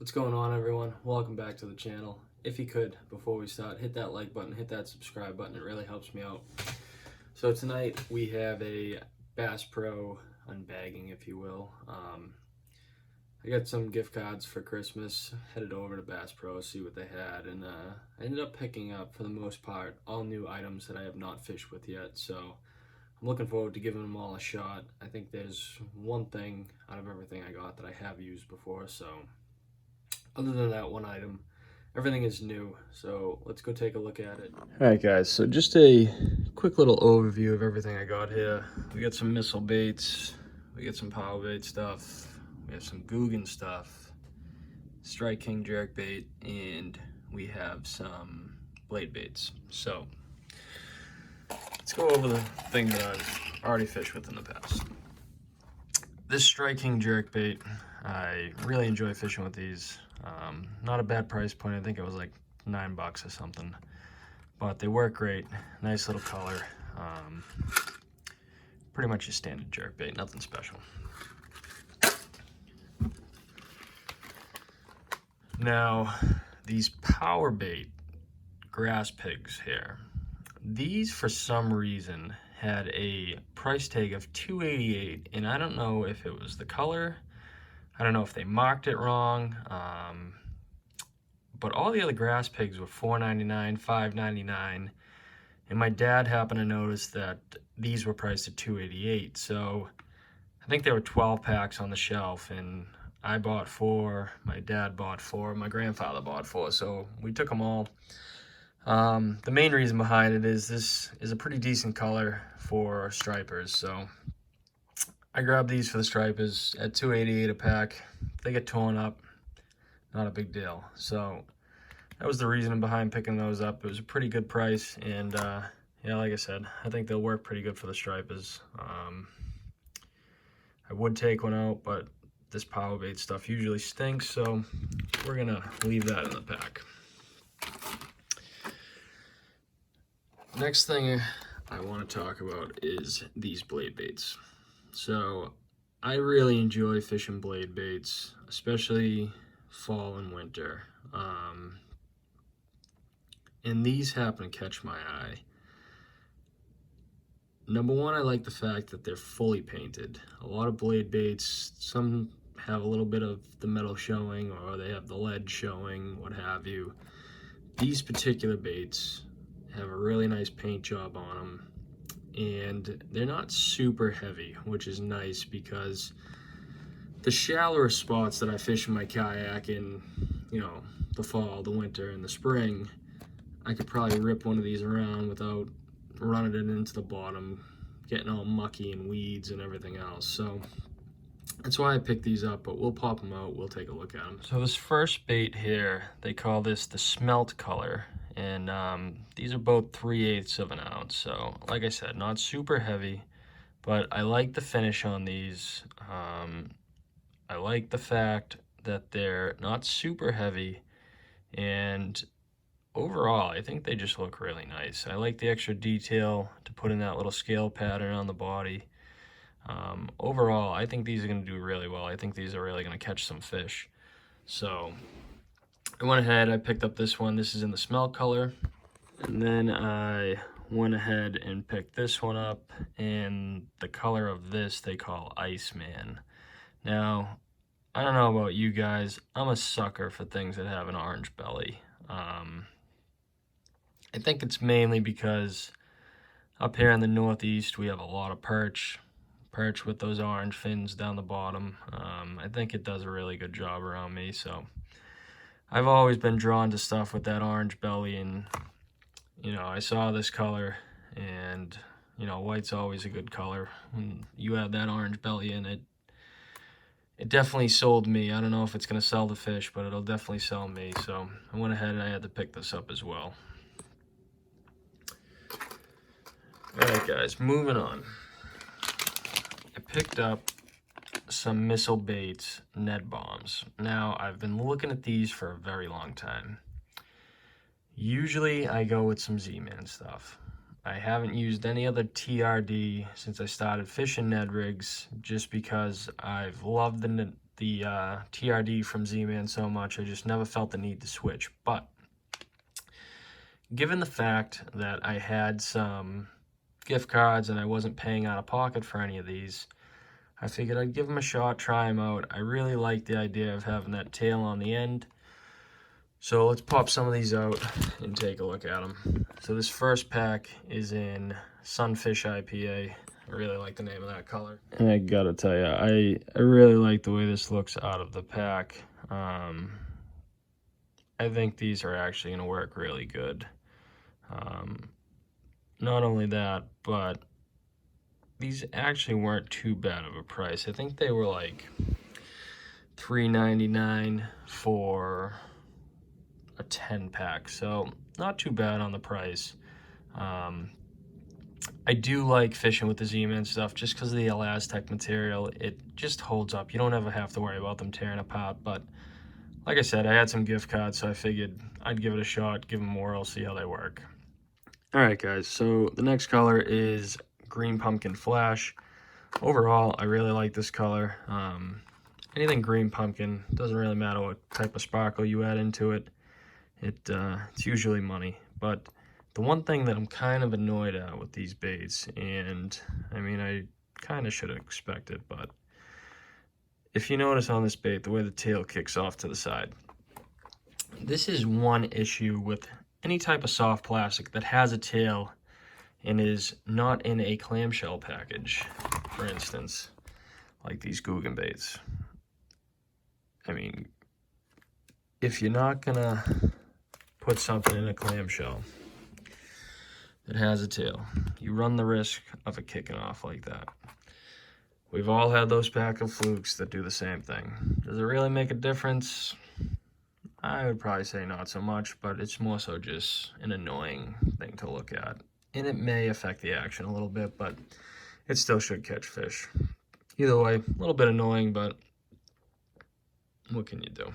What's going on, everyone? Welcome back to the channel. If you could, before we start, hit that like button, hit that subscribe button. It really helps me out. So tonight we have a Bass Pro unbagging, if you will. I got some gift cards for Christmas, headed over to Bass Pro, see what they had, and I ended up picking up, for the most part, all new items that I have not fished with yet. So I'm looking forward to giving them all a shot. I think there's one thing out of everything I got that I have used before, so other than that one item, everything is new. So let's go take a look at it. All right, guys, so just a quick little overview of everything I got here. We got some missile baits, we got some power bait stuff, we have some Googan stuff, Strike King jerk bait, and we have some blade baits. So let's go over the thing that I've already fished with in the past. This Strike King jerk bait, I really enjoy fishing with these. Not a bad price point. I think it was like $9 or something, but they work great. Nice little color. Pretty much a standard jerk bait, nothing special. Now, these power bait grass pigs here, these for some reason had a price tag of $2.88, and I don't know if it was the color, I don't know if they marked it wrong, but all the other grass pigs were $4.99, $5.99, and my dad happened to notice that these were priced at $2.88. So I think there were 12 packs on the shelf, and I bought 4, my dad bought 4, my grandfather bought 4, so we took them all. The main reason behind it is this is a pretty decent color for stripers, so I grabbed these for the stripers at $2.88 a pack. If they get torn up, not a big deal. So that was the reason behind picking those up. It was a pretty good price, and yeah, like I said, I think they'll work pretty good for the stripers. I would take one out, but this power bait stuff usually stinks, so we're gonna leave that in the pack. Next thing I want to talk about is these blade baits. So I really enjoy fishing blade baits, especially fall and winter. And these happen to catch my eye. Number one, I like the fact that they're fully painted. A lot of blade baits, some have a little bit of the metal showing, or they have the lead showing, what have you. These particular baits have a really nice paint job on them, and they're not super heavy, which is nice because the shallower spots that I fish in my kayak in, you know, the fall, the winter, and the spring, I could probably rip one of these around without running it into the bottom, getting all mucky and weeds and everything else. So that's why I picked these up, but we'll pop them out, we'll take a look at them. So this first bait here, they call this the smelt color, and these are both 3/8 of an ounce. So like I said, not super heavy, but I like the finish on these. I like the fact that they're not super heavy, and overall, I think they just look really nice. I like the extra detail to put in that little scale pattern on the body. Overall, I think these are going to do really well. I think these are really going to catch some fish. So I went ahead, I picked up this one. This is in the smelt color. And then I went ahead and picked this one up, and the color of this they call Iceman. Now, I don't know about you guys, I'm a sucker for things that have an orange belly. I think it's mainly because up here in the Northeast we have a lot of perch with those orange fins down the bottom. I think it does a really good job around me, so I've always been drawn to stuff with that orange belly, and you know, I saw this color, and you know, white's always a good color. When you have that orange belly in it, it definitely sold me. I don't know if it's going to sell the fish, but it'll definitely sell me. So I went ahead and I had to pick this up as well. Alright guys, moving on. I picked up some Missile Baits Ned Bombs. Now, I've been looking at these for a very long time. Usually I go with some Z-Man stuff. I haven't used any other TRD since I started fishing Ned rigs, just because I've loved the TRD from Z-Man so much, I just never felt the need to switch. But given the fact that I had some gift cards and I wasn't paying out of pocket for any of these, I figured I'd give them a shot, try them out. I really like the idea of having that tail on the end. So let's pop some of these out and take a look at them. So this first pack is in Sunfish IPA. I really like the name of that color. And I gotta tell you, I really like the way this looks out of the pack. I think these are actually gonna work really good. Not only that, but these actually weren't too bad of a price. I think they were like $3.99 for a 10-pack, so not too bad on the price. I do like fishing with the Z-Man stuff just because of the Elastec material. It just holds up. You don't ever have to worry about them tearing apart. But like I said, I had some gift cards, so I figured I'd give it a shot, give them a whirl, see how they work. All right, guys, so the next color is Green Pumpkin Flash. Overall, I really like this color. Anything green pumpkin, doesn't really matter what type of sparkle you add into it. It's usually money. But the one thing that I'm kind of annoyed at with these baits, and I mean, I kind of should have expected, but if you notice on this bait, the way the tail kicks off to the side, this is one issue with any type of soft plastic that has a tail and is not in a clamshell package, for instance, like these Googan baits. I mean, if you're not gonna put something in a clamshell that has a tail, you run the risk of it kicking off like that. We've all had those pack of flukes that do the same thing. Does it really make a difference? I would probably say not so much, but it's more so just an annoying thing to look at. And it may affect the action a little bit, but it still should catch fish. Either way, a little bit annoying, but what can you do?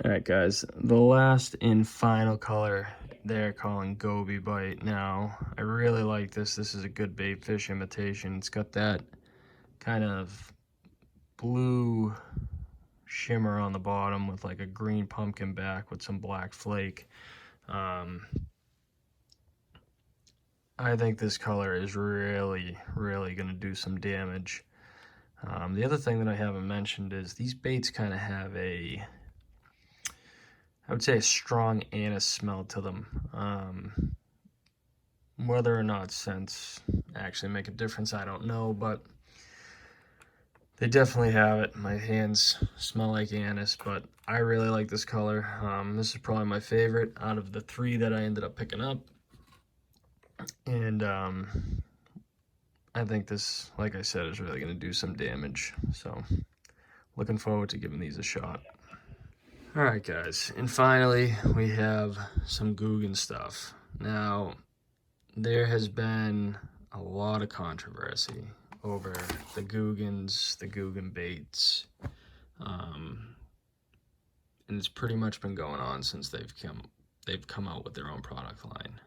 All right, guys, the last and final color they're calling Goby Bite. Now, I really like this. This is a good bait fish imitation. It's got that kind of blue shimmer on the bottom with like a green pumpkin back with some black flake. I think this color is really going to do some damage. The other thing that I haven't mentioned is these baits kind of have I would say a strong anise smell to them. Whether or not scents actually make a difference, I don't know, but they definitely have it. My hands smell like anise, but I really like this color. This is probably my favorite out of the 3 that I ended up picking up. And I think this, like I said, is really going to do some damage. So looking forward to giving these a shot. All right, guys, and finally we have some Googan stuff. Now, there has been a lot of controversy over the Googans, the Googan baits, and it's pretty much been going on since they've come out with their own product line.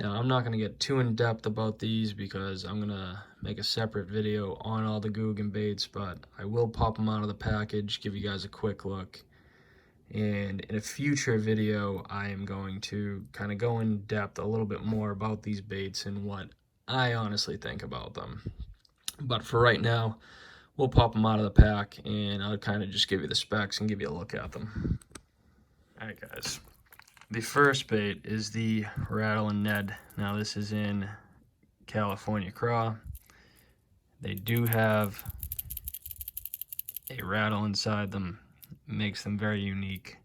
Now, I'm not going to get too in-depth about these because I'm going to make a separate video on all the Googan baits, but I will pop them out of the package, give you guys a quick look. And in a future video, I am going to kind of go in depth a little bit more about these baits and what I honestly think about them. But for right now, we'll pop them out of the pack and I'll kind of just give you the specs and give you a look at them. All right, guys. The first bait is the Rattlin' Ned. Now this is in California Craw. They do have a rattle inside them. It makes them very unique.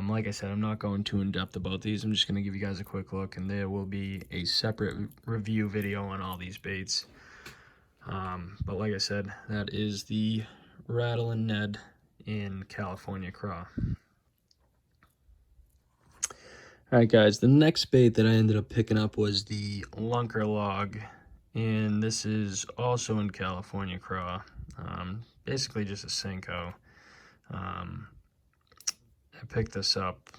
Like I said, I'm not going too in-depth about these. I'm just going to give you guys a quick look, and there will be a separate review video on all these baits. But like I said, that is the Rattlin' Ned in California Craw. Alright guys, the next bait that I ended up picking up was the Lunker Log, and this is also in California Craw. Basically just a Senko. I picked this up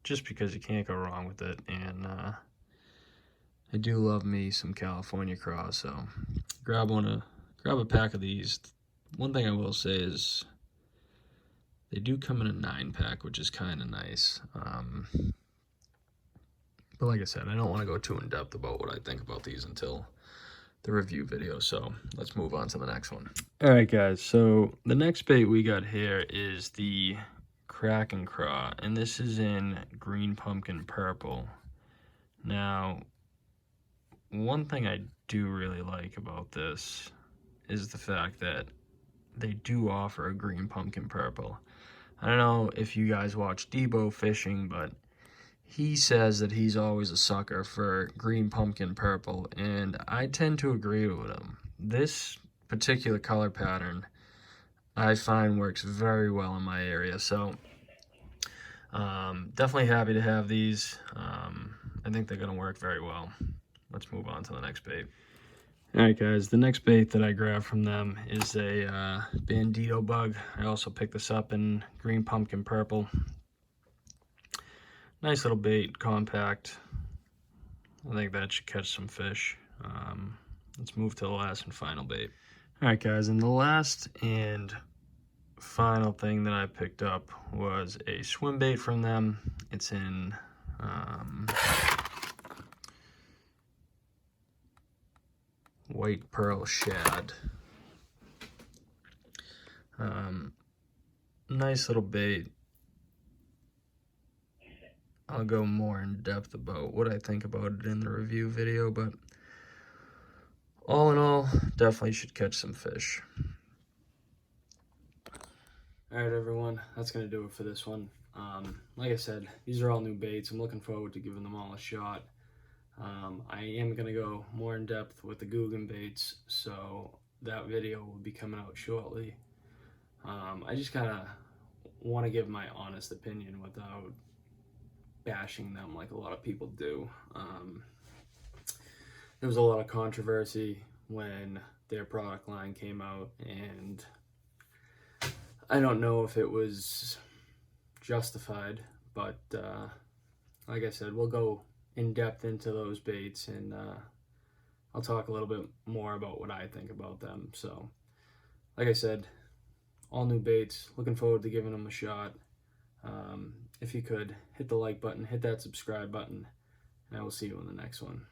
just because you can't go wrong with it, and I do love me some California Craw, so grab one of grab a pack of these. One thing I will say is they do come in a 9-pack, which is kind of nice. But like I said, I don't want to go too in depth about what I think about these until the review video, so let's move on to the next one. All right, guys, so the next bait we got here is the Kraken Craw, and this is in green pumpkin purple. Now, one thing I do really like about this is the fact that they do offer a green pumpkin purple. I don't know if you guys watch Debo fishing, but he says that he's always a sucker for green pumpkin purple, and I tend to agree with him. This particular color pattern I find works very well in my area, so definitely happy to have these. I think they're going to work very well. Let's move on to the next bait. Alright guys, the next bait that I grabbed from them is a Bandito bug. I also picked this up in green pumpkin purple. Nice little bait, compact. I think that should catch some fish. Let's move to the last and final bait. Alright guys, and the last and final thing that I picked up was a swim bait from them. It's in white pearl shad. Nice little bait. I'll go more in depth about what I think about it in the review video, but all in all, definitely should catch some fish. Alright everyone, that's going to do it for this one. Like I said, these are all new baits. I'm looking forward to giving them all a shot. I am going to go more in depth with the Googan baits, so that video will be coming out shortly. I just kind of want to give my honest opinion without bashing them like a lot of people do. There was a lot of controversy when their product line came out, and I don't know if it was justified, but like I said, we'll go in depth into those baits, and I'll talk a little bit more about what I think about them. So like I said, all new baits, looking forward to giving them a shot. If you could, hit the like button, hit that subscribe button, and I will see you in the next one.